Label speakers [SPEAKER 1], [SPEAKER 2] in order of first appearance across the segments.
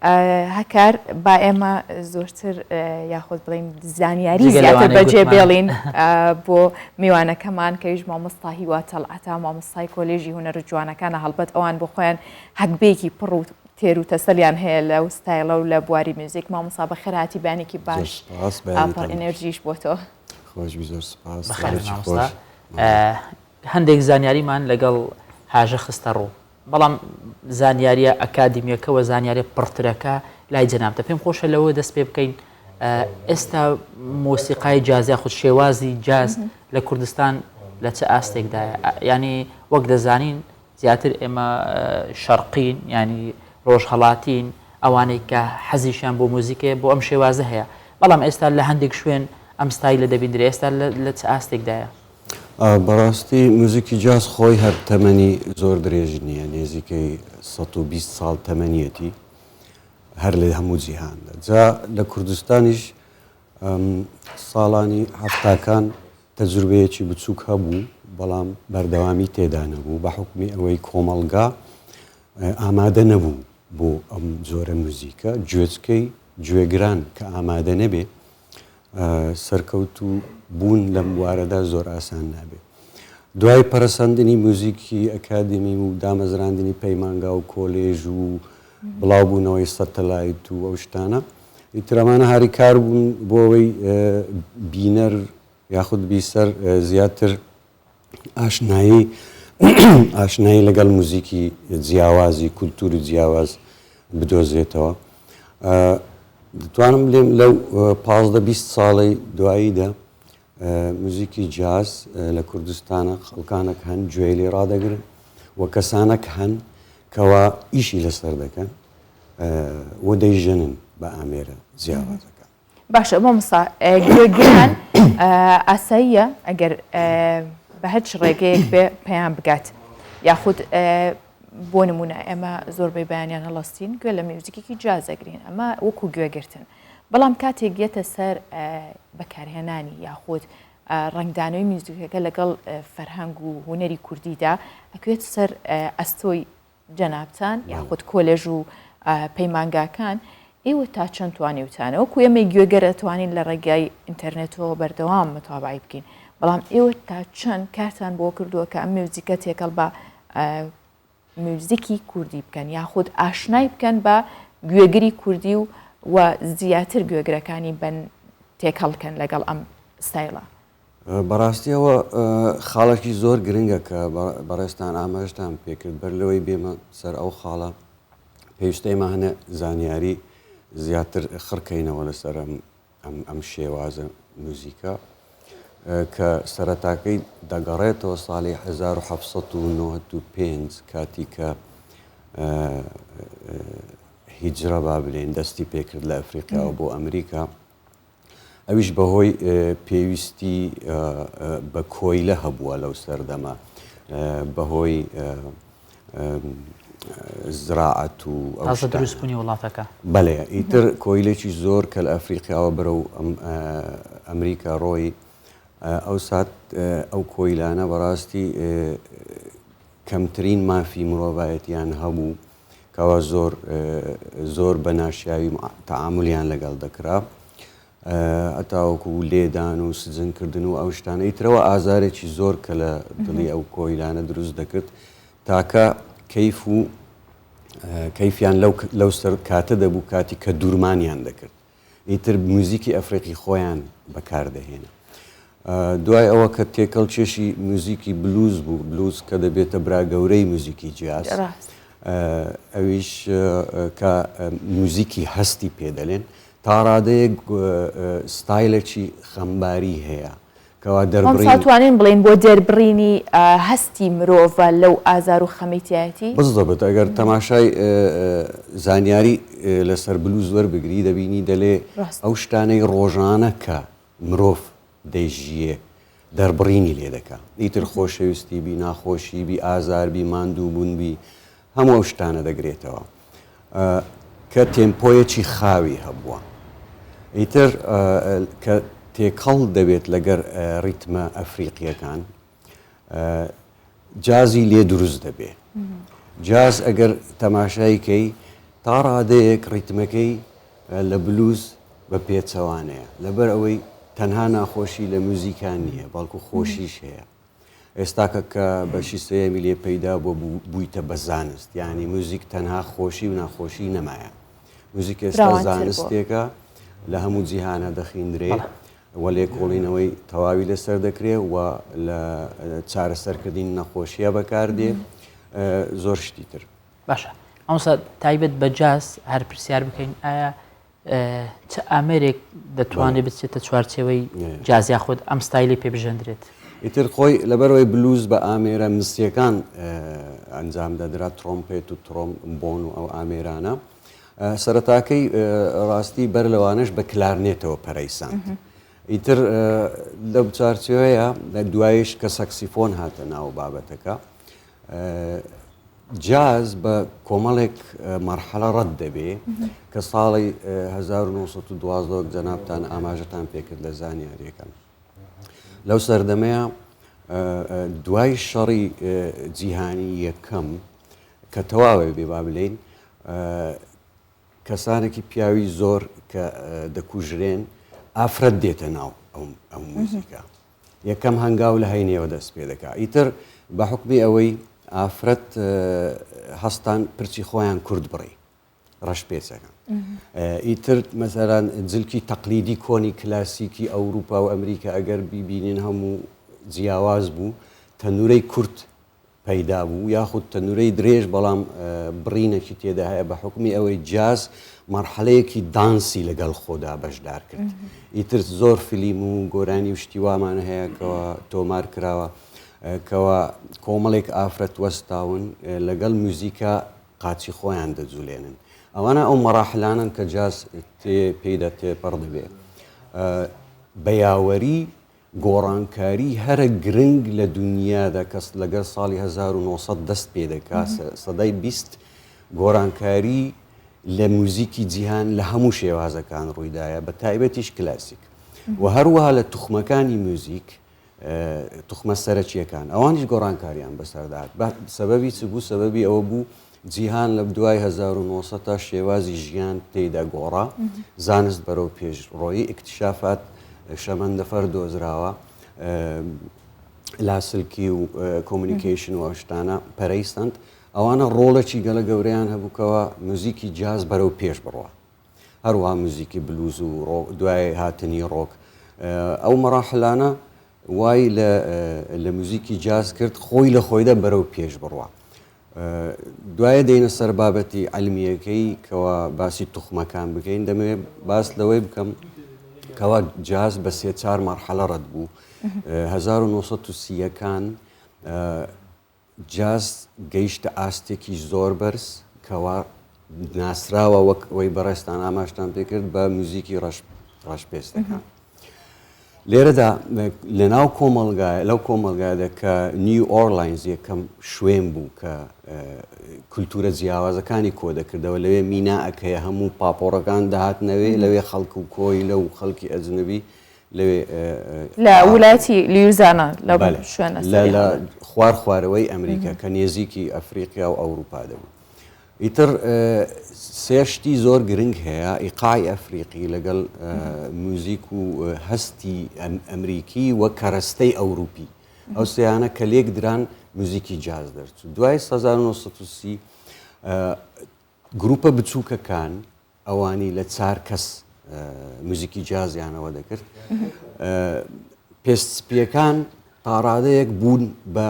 [SPEAKER 1] هەکار با ئێمە زۆرتر یاخود بڵین زانیاری زیاتر بەجێ بێڵین بۆ میوانەکەمان کەویش مامۆستا هیوا تەڵعەتە مامۆستای کۆلێژی هونەر و جوانەکانە هەڵبەت ئەوان بۆ خۆیان هەکبێکی پڕ و تێر و تەسەلیان هەیە لەو ستایلە و لە بواری میوزیک مامۆستا بە خێراتی بانێکی باش پڕ ئەنەرژیش بۆ تۆ
[SPEAKER 2] خۆش زۆر سپاس
[SPEAKER 3] هەندێک زانیاریمان لەگەڵ هاژە خستە ڕوو بەڵام زانیاریە ئەکادیمیەکەەوە زانیاریە پڕترەکە لای جەنابتە پێم خۆشە لەوە دەست پێ بکەین ئێستا مۆسیقای جاز یاخود شێوازی جاز لە کوردستان لە چه ئاستێکدایە ینی وەک دەزانین زیاتر ئێمە شەرقین ینی ڕۆژهەڵاتین ئەوانەی کە حەزیشیان بۆ موزیکێ بۆ ئەم شێوازە هەیە بەڵام ئێستا لە هەندێک شوێن ئەم ستایلە دەبیندرێ ئێستا لە چه ئاستێکدایە
[SPEAKER 2] بەڕاستی موزیکی جاز خۆی هەر تەمەنی زۆر درێژ نییە نێزیکەی 120 ساڵ تەمەنیەتی هەر لە هەموو جیهاندا جا لە کوردستانیش ساڵانی هەفتاکان تەجروبەیەکی بچووک هەبوو بەڵام بەردەوامی تێدا نەبوو بە حکمی ئەوەی کۆمەڵگا ئامادە نەبوو بۆ ئەم جۆرە موزیکە گوێچکەی گوێگران کە ئامادە نەبێ سەرکەوت و بوون لەم بوارەدا زۆر ئاسان نابێت دوای پەرسەندنی موزیکی ئەکادمی و دامەزراندنی پەیمانگا و کۆلێژ و بڵاوبوونەوەی سەتەلایت و ئەو شتانە ئیترەمانە هاریکار بوون بۆ ئەوەی بینەر یاخود بیسەر زیاتر ئاشنایی لەگەڵ موزیکی جیاوازی کولتوری جیاواز بدۆزێتەوە دەتوانم بڵێم لەو 15-20 ساڵی دواییدا موزیکی جاز لە کوردستانە خەڵکانێک هەن گوێی لێ ڕادەگرن و کەسانێک هەن کەوا ئیشی لەسەر دەکەن و دەیژەنن بە ئامێرە جیاوازەکە
[SPEAKER 1] باشە مامۆستا گوێگران ئاساییە ئەگەر بە هەرچ ڕێگەیەک بێ پێیان بگات یاخود بۆ نمونە ئێمە زۆربەی بەیانیان هەڵاستین گوێ لە میوزیکێکی جازەگرین ئەمە وەکو گوێگرتن بەڵام کاتێک گێتە سەر بەکارهێنانی یاخود ڕنگدانەوەی میوزیکەکە لەگەڵ فەرهەنگ و هونەری کوردیدا ئەکوێت سەر ئەستۆی جەنابتان یاخود کۆلێژ و پەیمانگاکان ئێوە تا چەند توانیوتانە وەکو ئێمەی گوێگەرە توانین لە ڕێگای ئینتەرنێتەوە بەردەوام متابعی بکەین بەڵام ئێوە تا چەند کارتان بۆ کردووە کە ئەم میوزیکە تێکەڵ بە میوزیکی کوردی بکەن یاخود ئاشنای بکەن بە گوێگری کوردی و زیاتر گوێگرەکانی بن تێکەڵکەن لەگەڵ ئەم ستایلە
[SPEAKER 2] بەڕاستیەوە خاڵێکی زۆر گرنگە کە بەڕێستان ئاماژتان پێکرد بەر لەوەی بێمە سەر ئەو خاڵە پێویستەیمە هەنە زانیاری زیاتر خڕکەینەوە لەسەر ئەم شێوازە موزیکە کە سەرەتاکەی دەگەڕێتەوە ساڵی 1795 کاتی کە هیجرە با بلێن دەستی پێکرد لە ئەفریقاوە بۆ ئەمریکا ئەویش بەهۆی پێویستی بە کۆیلە هەبووە لەو سەردەما بەهۆی زراعەت و
[SPEAKER 3] دروستبوونی وڵاتەکە
[SPEAKER 2] بەڵێ ئیتر کۆیلێکی زۆر کە لە ئەفریقاوە بەرەو ئەمریکا ڕۆی ئەو سات ئەو کۆیلانە بەڕاستی کەمترین مافی مرۆڤایەتیان هەبوو کەوا زۆر بە ناشیاوی تەعاملیان لەگەڵ دەکرا ئەتاوەکو لێدان و سزنکردن و ئەو شتانە ئیترەوە ئازارێکی زۆر کە لە دڵی ئەو کۆیلانە دروست دەکرد تاکە کەیفیان لەو سەر کاتە دەبوو کاتی کە دوورمانیان دەکرد ئیتر موزیکی ئەفریقی خۆیان بەکاردەهێنا دوای ئەوە کە تێکەڵ چێشی موزیکی بلوز بوو بلوز کە دەبێتە براگەورەی موزیکی جیاز ئەویش کە موزیکی هەستی پێدەڵێن تا ڕادەیەک ستایلێکی خەمباری هەیە کەوا
[SPEAKER 1] دەربڕین بڵین بۆ دەربڕینی هەستی مرۆڤە لەو ئازار و خەمیتایەتی
[SPEAKER 2] بزدەبێت ئەگەر تەماشای زانیاری لەسەر بلوز وەربگری دەبینی دەلێ ئەو شتانەی ڕۆژانە کە مرۆڤ دەیژیە دەربڕینی لێ دەکات ئیتر خۆشەویستی بی ناخۆشی بی ئازار بی ماندوو بوون بی هەموو ئەو شتانە دەگرێتەوە کە تێمپۆیەکی خاوی هەبووە ئیتر کە تێکەڵ دەبێت لەگەر ریتمە ئەفریقیەکان جازی لێ دروست دەبێت جاز ئەگەر تەماشایکەی تا ڕادەیەک ڕیتمەکەی لە بلوز بە پێچەوانەیە لەبەر ئەوەی تەنها ناخۆشی لە موزیکان نییە بەڵکو خۆشیش هەیە ئێستاکە کە بەشی سەیەمی لێ پەیدا بۆ بوویتە بە زانست یعنی موزیک تەنها خۆشی و ناخۆشی نەمایە موزیک ئێستا زانستێکە لە هەموو جیهانە دەخیندرێ وە لێکۆڵینەوەی تەواوی لەسەر دەکرێت و لە چارەسەرکردنی نەخۆشیە بەکاردێ زۆر شتی تر
[SPEAKER 3] باشە ئەوسا تایبەت بە جاز هەر پرسیار بکەین ئایا چه ئامێرێک دەتوانێت بچێتە چوارچێوەی جازیا خۆت ئەم ستایلی پێ بژەندرێت
[SPEAKER 2] ئیتر خۆی لەبەرەوەی بلوز بە ئامێرە مستیەکان ئەنجام دەدرا ترۆمپێت و ترۆمبۆن و ئەو ئامێرانە سەرەتاکەی ڕاستی بەر لەوانش بە کلارنێتەوە پەرەیساند ئیتر لەو چارچێوەیە دوایش کە سەکسیفۆن هاتە ناو بابەتەکە جاز بە کۆمەڵێک مەرحەلە ڕەت دەبێ کە ساڵی 1912 جەنابتان ئاماژەتان پێکرد لە زانیاریەکان لەو سەردەمەیە دوای شەڕی جیهانی یەکەم کە تەواوی بێ با بڵێن کەسانێکی پیاوی زۆر کە دەکوژرێن ئافرەت دێتە ناو ئەو موزیکا یەکەم هەنگاو لە هەینەوە دەست پێ دەکات ئیتر بە حکمی ئەوەی ئافرەت هەستان پرچی خۆیان کورد بڕی ڕەش پێچەکان ئیتر مەسەران جلکی تەقلیدی کۆنی کلاسیکی ئەوروپا و ئەمریکا ئەگەر بیبینین هەموو جیاواز بوو تەنورەی کورت پەیدا بوو یاخود تەنورەی درێژ بەڵام بڕینێکی تێدا هەیە بە حکمی ئەوەی جاز مەرحەلەیەکی دانسی لەگەڵ خۆدا بەشدار کرد ئیتر زۆر فیلم و گۆرانی و شتیوامانە هەیە کەەوە تۆمار کراوە کەەوە کۆمەڵێک ئافرەت وەستاون لەگەڵ موزیکا قاچی خۆیان دەجوولێنن ئەوانە ئەو مەراحلانن کە جاز پێیدا تێپەڕ دەبێ بەیاوەری گۆڕانکاری هەرە گرنگ لە دنیادا کەس لەگەر ساڵی 1900 دەست پێ دەکات سەدای 20 گۆڕانکاری لە موزیکی جیهان لە هەموو شێوازەکان ڕوویدایە بە تایبەتیش کلاسیک و هەروەها لە توخمەکانی موزیک توخمە سەرەکیەکان ئەوانیش گۆڕانکاریان بەسەردات سەبەبی چ بوو سەبەبی ئەوە بوو جیهان لە دوای 1900 تا شێوازی ژیان تێیدا گۆڕا زانست بەرەو پێشڕۆیی ئیکتشافات شەمەندەفەر دۆزراوە لاسلکی و کۆمونیکیشن و ئەشتانە پەرەیستند ئەوانە ڕۆڵێکی گەلە گەورەیان هەبووکەوە موزیکی جاز بەرەو پێش بڕوە هەروە موزیکی بلوز و دوای هاتنی ڕۆک ئەو مەراحلانە وای لە موزیکی جاز کرد خۆی لە خۆیدا بەرەو پێش بڕوە دوایە دێنە سەر بابەتی عەلمیەکەی کەەوە باسی توخمەکان بکەین دەمەوێت باس لەوەی بکەم کەوا جاز بە 3-4 مەرحەلە ڕەت بوو 1930ەکان جاز گەیشتە ئاستێکی زۆر بەرز کەوا ناسراوە وەک ئەوەی بەڕێستان ئاماژتان پێکرد بە موزیکی ڕەشپێستەکان لێرەدا لەناو کۆمەڵگایە لەو کۆمەڵگایدا کە نیو ئۆرلاینز یەکەم شوێن بوو کە کولتورە جیاوازەکانی کۆ دەکردەوە لەوێ میناەکەیە هەموو پاپۆڕەکان داهاتنەوەی لەوێ خەڵک و کۆی لەو خەڵکی ئەجنبی لەوێ
[SPEAKER 1] لە وڵاتی لیوزانە لە شوێنە
[SPEAKER 2] لە خوارەوەی ئەمریکا کە نێزیکی ئەفریقیا و ئەوروپا دەبوو ئیتر سێشتی زۆر گرنگ هەیە ئیقای ئەفریقی لەگەڵ موزیک و هەستی ئەمریکی وە کەرەستەی ئەوروپی ئەو سیانە کە لێک دران موزیکی جاز دەرچوو دوای 1930 گروپە بچووکەکان ئەوانی لە 4 کەس موزیکی جازیانەوە دەکرد پێستسپیەکان تاڕادەیەک بوون بە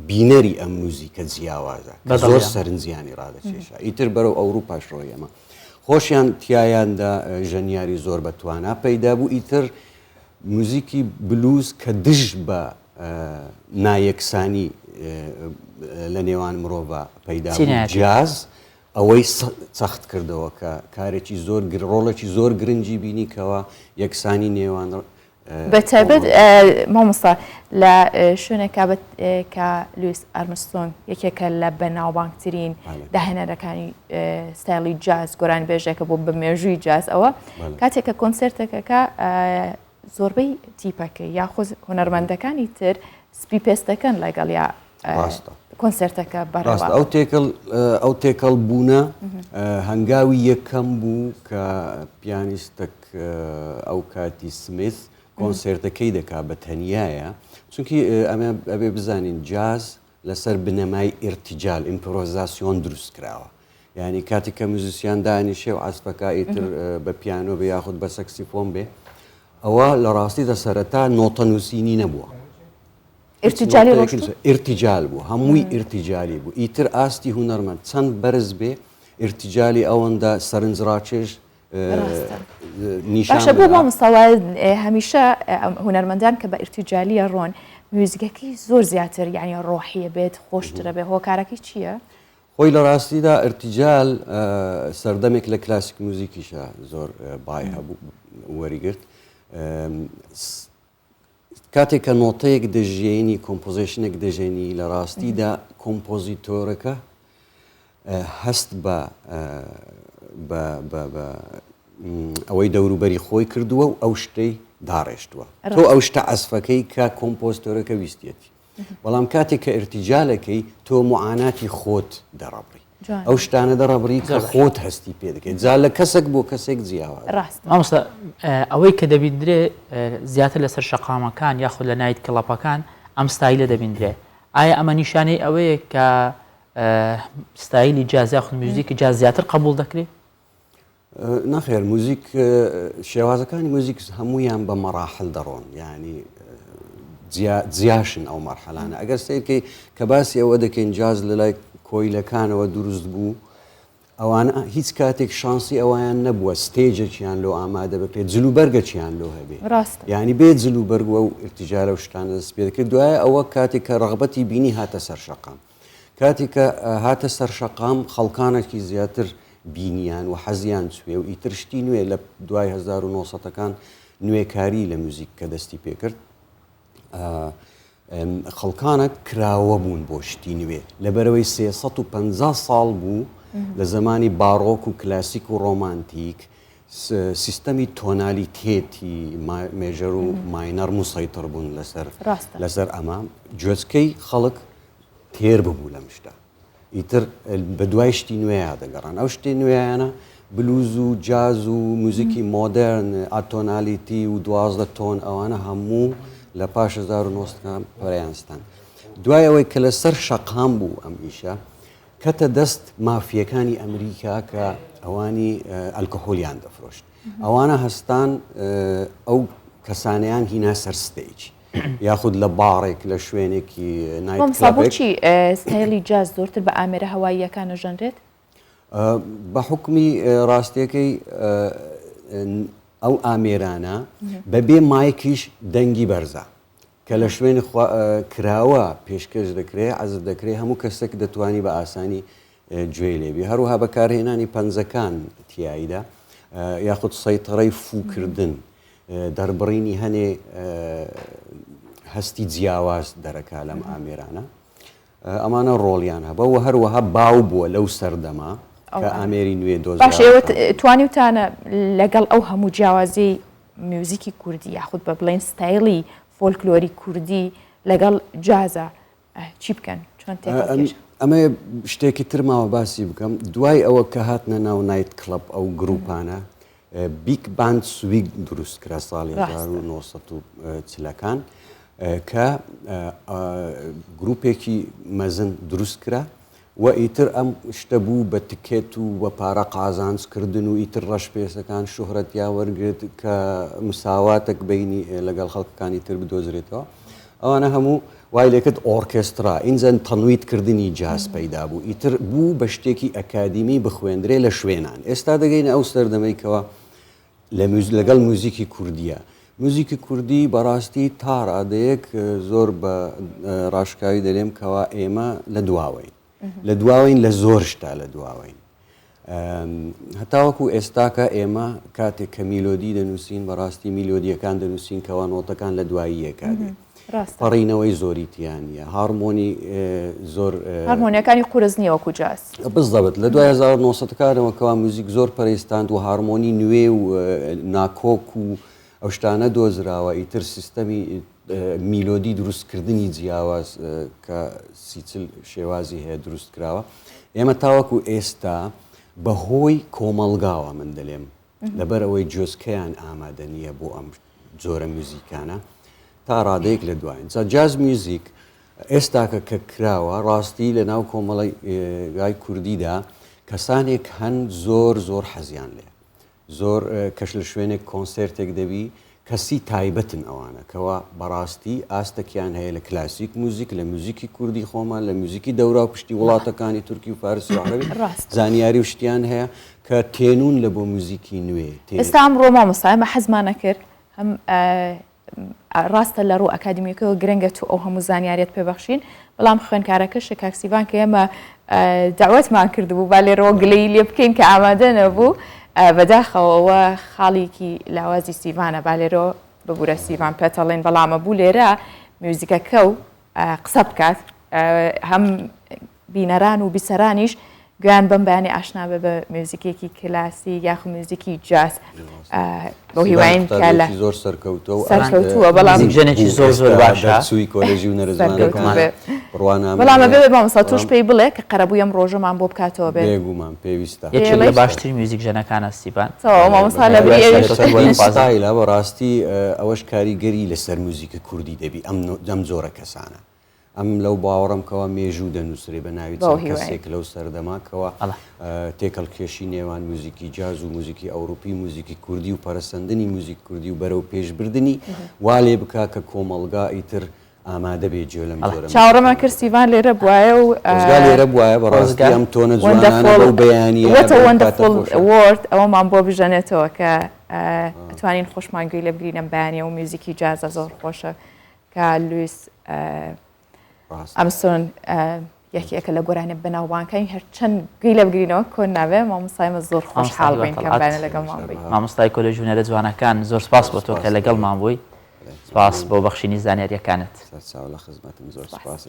[SPEAKER 2] بینەری ئەم موزیکە جیاوازە کە زۆر سەرنجیانی ڕادەکێشە ئیتر بەرەو ئەوروپاش ڕۆی ئەمە خۆشیان تایاندا ژەنیاری زۆر بەتوانە پەیدا بوو ئیتر موزیکی بلوز کە دژ بە نایەکسانی لە نێوان مرۆڤ پەیدا بوو جاز ئەوەی سەخت کردەوە کە کارێکی زۆر ڕۆڵێکی زۆر گرنگی بینیکەوە یەکسانی نێوان
[SPEAKER 1] بەتایبەت مامۆستا لە شوێنێکا کە لویس ئارمستۆنگ یەکێکە لە بەناوبانگترین داهێنەرەکانی ستایلی جاز گۆرانی بێژێکە بۆ بە مێژووی جاز ئەوە کاتێککە کۆنسرتەکەکە زۆربەی تیپەکە یاخۆ هوەرمەندەکانی تر سپی پێست دەکەن لەگەڵ یا کۆنسرتەکە
[SPEAKER 2] ڕاست
[SPEAKER 1] بەڕێوە
[SPEAKER 2] ئەو تێکەڵ بوونە هەنگاوی یەکەم بوو کە پیانیستەک ئەو کاتی سمیت کۆنسرتەکەی دەکا بە تەنیایە چونکی ئەمە ئەبێ بزانین جاز لەسەر بنەمای ئێرتیجال ئیمپرۆڤیزاسیۆن دروست کراوە یعنی کاتی کە موزیسیان دانیشێ و عەزفەکە ئیتر بە پیانۆ بێ یاخود بە سەکسیفۆن بێ ئەوە لە ڕاستیدا سەرەتا نۆتە نووسینی نەبووە ئێرتیجال بوو هەمووی ئێرتیجالی بوو ئیتر ئاستی هونەرمەند چەند بەرز بێ ئێرتیجالی ئەوەندە سەرنجڕاکێش
[SPEAKER 1] باشە بۆ بۆ مستەوای هەمیشە هونەرمەندان کە بە ئێرتیجالیە ڕۆن میوزیکەکەی زۆر زیاتر یعنی ڕۆحیە بێت خۆشترە بێ هۆکارەکەی چییە؟
[SPEAKER 2] خۆی لە ڕاستیدا ئێرتیجال سەردەمێک لە کلاسیک موزیکیشە زۆر بای هەبوو وەریگرت کاتێک کە نۆتەیەک دەژێنی کۆمپۆزیشنێک دەژێنی لە ڕاستیدا کۆمپۆزیتۆرەکە هەست بە ئەوەی دەوروبەری خۆی کردووە و ئەو شتەی داڕێشتووە تۆ ئەو شتە عەزفەکەی کە کۆمپۆزیتۆرەکە ویستێتی بەڵام کاتێک کە ئێرتیجالەکەی تۆ معاناتی خۆت دەڕەبڕی ئەو شتانە دەڕەبڕی کە خۆت هەستی پێ دەکەیت جا لە کەسێک بۆ کەسێک جیاوە
[SPEAKER 3] مامۆستا ئەوەی کە دەبیندرێ زیاتر لەسەر شەقامەکان یاخود لە نایت کڵەپەکان ئەم ستایلە دەبیندرێ ئایا ئەمە نیشانەی ئەوەیە کە ستایلی جاز یاخود موزیکی جاز زیاتر قبول دەکرێت؟
[SPEAKER 2] نەخێر موزیک شێوازەکانی موزیک هەمویان بە مەراحل دەڕۆن ینی جیاشن ئەو مەرحەلانە ئەگەر سیرکەی کە باسی ئەوە دەکەین جاز لە لای کۆیلەکانەوە دروست بوو ئەوانە هیچ کاتێک شانسی ئەویان نەبووە ستێجێکیان لۆ ئامادە بکرێت جلوبەرگەچیان لۆ هەبێ ینی بێت جلوبەرگووە و ئێرتیجالە و شتانە دەست پێ دەکرێت دوایە ئەوە کاتێک کە ڕغبەتی بینی هاتە سەر شەقام کاتی کە هاتە سەر شەقام خەڵکانێکی زیاتر بینیان و حەزیان سوێ و ئیترشتی نوێ لە دوای 1970ەکان نوێکاری لە موزیک کە دەستی پێکرد خەڵکانە کراوە بوون بۆ شتی نوێ لەبەرەوەی 350 ساڵ بوو لە زمانی باڕۆک و کلاسیک و ڕۆمانتیک سیستەمی تۆنالیتێتی مێژەر و ماینەر مسەیتر بوون لەسەر ئەمە گوێچکەی خەڵک تێر ببوو لەم شتە ئیتر بە دوای شتی نوێیا دەگەڕان ئەو شتی نوێیانە بلوز و جاز و موزیکی مۆدرن ئاتۆنالیتی و 12 تۆن ئەوانە هەموو لە پاش 1990 پەرەیانستان دوای ئەوەی کە لەسەر شەقام بوو ئەم ئیشە کەتە دەست مافیەکانی ئەمریکا کە ئەوانی ئەلکۆهۆلیان دەفرۆشت ئەوانە هەستان ئەو کەسانیان هینا سەر ستێج یاخود لە باڕێک لە شوێنێکی
[SPEAKER 1] نایتکڵەبێکی ستایلی جاز زۆرتر بە ئامێرە هەواییەکان ژەنرێت
[SPEAKER 2] بە حکمی ڕاستیەکەی ئەو ئامێرانە بەبێ مایکیش دەنگی بەرزە کە لە شوێنی کراوە پێشکەش دەکرێت عەزت دەکرێت هەموو کەسێک دەتوانی بە ئاسانی گوێ لێبی هەروەها بەکارهێنانی پەنجەکان تیایدا یاخود سەیتەڕەی فوکردن دەربڕینی هەنێ هەستی جیاواز دەرەکا لەم ئامێرانە ئەمانە ڕۆڵیان هەبەوە هەروەها باو بووە لەو سەردەما کە ئامێری نوێ دۆز
[SPEAKER 1] باش ئێوە توانیوتانە لەگەڵ ئەو هەموو جیاوازی میوزیکی کوردی یاخود بە بڵێن ستایلی فۆلکلۆری کوردی لەگەڵ جازە چی بکەن چۆن تێکەڵ
[SPEAKER 2] ئەمە شتێکی ترماوە باسی بکەم دوای ئەوە کە هاتنە ناو نایت کڵەب ئەو گروپانە بیگ باند سویگ دروست کرا ساڵی 1940ەکان کە گروپێکی مەزن دروست کرا و ئیتر ئەم شتە بوو بە تکێت و بە پارە قازانجکردن و ئیتر ڕەش پێسەکان شوهرەتیا وەرگرت کە مساواتێک بینی لەگەڵ خەڵکەکانی تر بدۆزرێتەوە ئەوانە هەموو وای لێکت ئۆرکێسترا ئینجەن تەنویتکردنی جاز پەیدا بوو ئیتر بوو بە شتێکی ئەکادیمی بخوێندرێ لە شوێنان ئێستا دەگەینە ئەو سەردەمەیکەوە لەگەڵ موزیکی کوردیە موزیکی کوردی بەڕاستی تا ڕادەیەک زۆر بە ڕاشکاوی دەرێم کەوا ئێمە لە دواوین لە زۆر شتا لە دواوین هەتاوەکو ئێستاکە ئێمە کاتێک کە میلۆدی دەنووسین بەڕاستی میلۆدیەکان دەنووسین کەوا نۆتەکان لە دواییەکانی پەڕینەوەی زۆریتیانە هارمۆنی زۆر
[SPEAKER 1] هارمۆنیەکانی قورزنی وەکو جاز
[SPEAKER 2] بزەبت لە 1990ەکانەوە کەوا موزیک زۆر پەرێستاند و هارمۆنی نوێ و ناکۆک و ئەو شتانە دۆزراوە ئیتر سیستەمی میلۆدی دروستکردنی جیاواز کە سیچل شێوازی هەیە دروست کراوە ئێمە تاوەکو ئێستا بەهۆی کۆمەڵگاوە من دەڵێم لەبەر ئەوەی جۆزکەیان ئامادە نییە بۆ ئەم جۆرە موزیکانە تا ڕادەیەک لە دوایین جاز میوزیک ئێستاکە کە کراوە ڕاستی لە ناو کۆمەڵی کوردیدا کەسانێک هەن زۆر حەزیان لێ زۆر کەش لە شوێنێک کۆنسرتێک دەبی کەسی تایبەتن ئەوانە کەوا بەڕاستی ئاستەکیان هەیە لە کلاسیک موزیک لە موزیکی کوردی خۆمان لە موزیکی دەورا و پشتی وڵاتەکانی تورکی و فارسی و عەرەبی زانیاری و شتیان هەیە کە تێنون لە بۆ موزیکی نوێ
[SPEAKER 1] ئێستا ئەمڕۆ مامۆستا ئێمە حەزمانە کرد هەم ڕاستە لە ڕوو ئەکادمیەکەەوە گرنگە تو ئەو هەموو زانیاریت پێبەخشین بەڵام خوێنکارەکەش کاکسیڤان کە ئێمە داوەتمان کردبوو با لێرەوە گلەی لێ بکەین کە ئامادە نەبوو بەداخەوەەوە خاڵێکی لاوازی سیڤانە با لێرەوە ببوورە سیڤان پێتەڵێن بەڵامە بوو لێرە میوزیکەکە و قسە بکات هەم بینەران و بیسەرانیش گویان بەم بەیانی ئاشنا بە بە میوزیکێکی کلاسی یاخو میوزیکی جاز بۆ هیواین کە لە
[SPEAKER 2] زۆر
[SPEAKER 1] سەرکەوتووە بەڵام
[SPEAKER 3] ژنێکی زۆر باشە
[SPEAKER 2] سوی کۆلێژی و نەرزمانەکان
[SPEAKER 1] بەڵامە بێ مامۆستا توش پێی بڵێ کە قەرەبووی ئەم ڕۆژەمان بۆ بکاتەوە بێ
[SPEAKER 2] بێگومان پێویستە
[SPEAKER 3] یەکێک لە باشترین میوزیک ژنەکانە سیڤان
[SPEAKER 1] مامۆستا لە
[SPEAKER 2] ستایلە بەڕاستی ئەوەش کاریگەری لەسەر موزیکە کوردی دەبی ئەم جۆرە کەسانە ئەم لەو باوەڕم کەەوە مێژوو دەنووسێ بە ناوی کەسێک لەو سەردەماکەوە تێکەڵکێشی نێوان موزیکی جاز و موزیکی ئەوروپی موزیکی کوردی و پەرسەندنی موزیک کوردی و بەرەو پێشبردننی وا لێ بکا کە کۆمەڵگا ئیتر ئامادە بێ جێ لەم زۆرە
[SPEAKER 1] چاوەڕەمان کرد سیڤان لێرە بوایە و
[SPEAKER 2] لێرە بواە بەڕاستی ئەم تۆنە جوانانە بەو
[SPEAKER 1] بەیانیوەرد ئەوەمان بۆ بژەنێتەوە کە ئەتوانین خۆشمانگوی لە بگرینە بەیانێ و میوزیکی جازە زۆر خۆشە کە لویس ئەمسۆن یەکێکە لە گۆرانە بەناوبانکەی هەرچەند گوی لە بگرینەوە کۆن ناوێ مامۆستایمە زۆر خۆشحاڵ بووین کە بەیانە لەگەڵمان بووی
[SPEAKER 3] مامۆستای کۆلێژ هونەرە جوانەکان زۆر سپاس بۆ تۆ کە لەگەڵمان بووی سپاس بۆ بەخشینی زانیاریەکانت
[SPEAKER 2] لە خزمەتم زۆر سپاس